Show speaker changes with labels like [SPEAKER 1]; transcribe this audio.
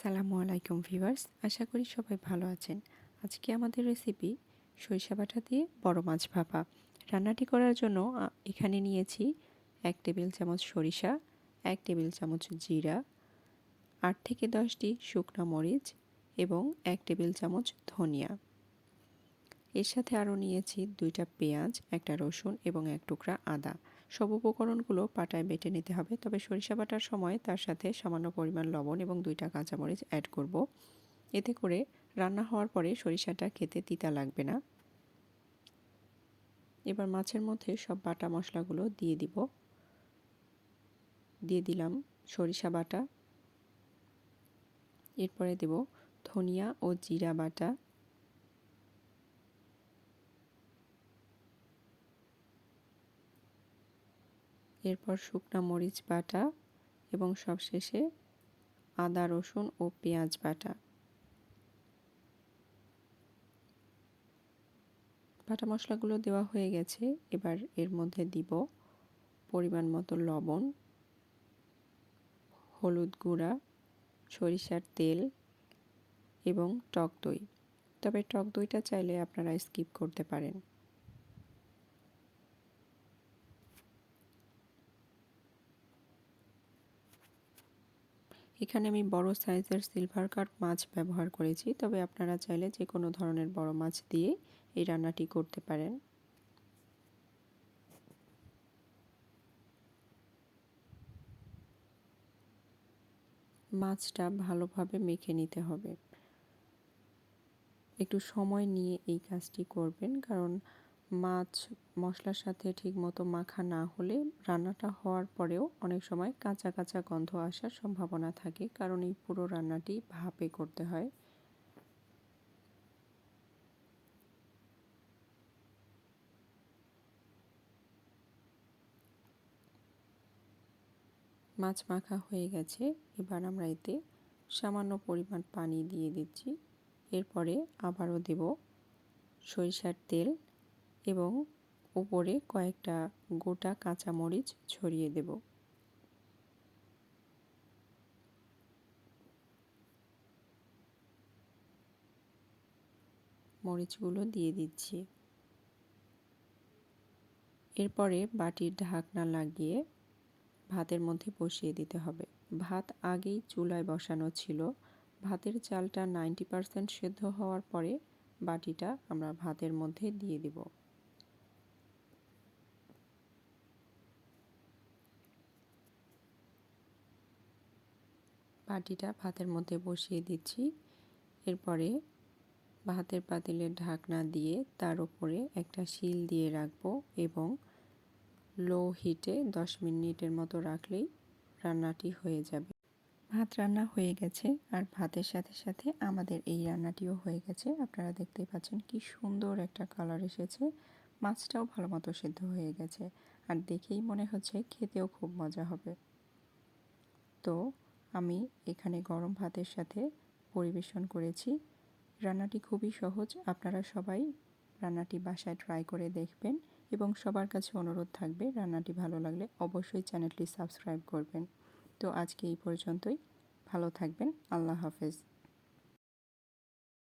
[SPEAKER 1] আসসালামু আলাইকুম ভিউয়ার্স, আশা করি সবাই ভালো আছেন। আজকে আমাদের রেসিপি সরিষা বাটা দিয়ে বড় মাছ ভাপা। রান্নাটি করার জন্য এখানে নিয়েছি 1 টেবিল চামচ সরিষা, 1 টেবিল চামচ জিরা, 8 থেকে 10টি শুকনো মরিচ এবং 1 টেবিল চামচ ধনিয়া। এর সাথে আরও নিয়েছি 2টা পেঁয়াজ, 1টা রসুন এবং 1 টুকরা আদা। সব উপকরণগুলো পাটায় বেটে নিতে হবে, তবে সরিষা বাটার সময় তার সাথে সামান্য পরিমাণ লবণ এবং 2টা কাঁচামরিচ অ্যাড করব। এতে করে রান্না হওয়ার পরে সরিষাটা খেতে তিতা লাগবে না। এবার মাছের মধ্যে সব বাটা মশলাগুলো দিয়ে দিব। দিয়ে দিলাম সরিষা বাটা, এরপরে দেব ধনিয়া ও জিরা বাটা, এরপর শুকনা মরিচ বাটা এবং সবশেষে আদা রসুন ও পেঁয়াজ বাটা। বাটা মশলাগুলো দেওয়া হয়ে গেছে। এবার এর মধ্যে দিব পরিমাণ মতো লবণ, হলুদ গুঁড়া, সরিষার তেল এবং টক দই। তবে টক দইটা চাইলে আপনারা স্কিপ করতে পারেন। এখানে আমি বড় সাইজের সিলভার কার্প মাছ ব্যবহার করেছি, তবে আপনারা চাইলে যে কোনো ধরনের বড় মাছ দিয়ে এই রান্নাটি করতে পারেন। মাছটা ভালোভাবে মেখে নিতে হবে। একটু সময় নিয়ে এই কাজটি করবেন, কারণ মাছ মশলার সাথে ঠিকমতো মাখা না হলে রান্নাটা হওয়ার পরেও অনেক সময় কাঁচা কাঁচা গন্ধ আসার সম্ভাবনা থাকে, কারণ এই পুরো রান্নাটি ভাপে করতে হয়। মাছ মাখা হয়ে গেছে। এবার আমরা এতে সামান্য পরিমাণ পানি দিয়ে দিচ্ছি। এরপরে আবারও দেব সরিষার তেল এবং উপরে কয়েকটা গোটা কাঁচামরিচ ছড়িয়ে দেব। মরিচগুলো দিয়ে দিচ্ছি। এরপরে বাটির ঢাকনা লাগিয়ে ভাতের মধ্যে বসিয়ে দিতে হবে। ভাত আগেই চুলায় বসানো ছিল। ভাতের চালটা 90% সেদ্ধ হওয়ার পরে বাটিটা আমরা ভাতের মধ্যে দিয়ে দিব। বাটিটা ভাতের মধ্যে বসিয়ে দিচ্ছি। এরপরে ভাতের পাতিলের ঢাকনা দিয়ে তার উপরে একটা শিল দিয়ে রাখবো এবং লো হিটে 10 মিনিটের মতো রাখলেই রান্নাটি হয়ে যাবে। ভাত রান্না হয়ে গেছে, আর ভাতের সাথে সাথে আমাদের এই রান্নাটিও হয়ে গেছে। আপনারা দেখতেই পাচ্ছেন কি সুন্দর একটা কালার এসেছে। মাছটাও ভালো মতো সেদ্ধ হয়ে গেছে, আর দেখেই মনে হচ্ছে খেতেও খুব মজা হবে। তো আমি এখানে গরম ভাতের সাথে পরিবেশন করেছি। রান্নাটি খুবই সহজ, আপনারা সবাই রান্নাটি বাসায় ট্রাই করে দেখবেন এবং সবার কাছে অনুরোধ থাকবে রান্নাটি ভালো লাগলে অবশ্যই চ্যানেলটি সাবস্ক্রাইব করবেন। তো আজকে এই পর্যন্তই। ভালো থাকবেন। আল্লাহ হাফেজ।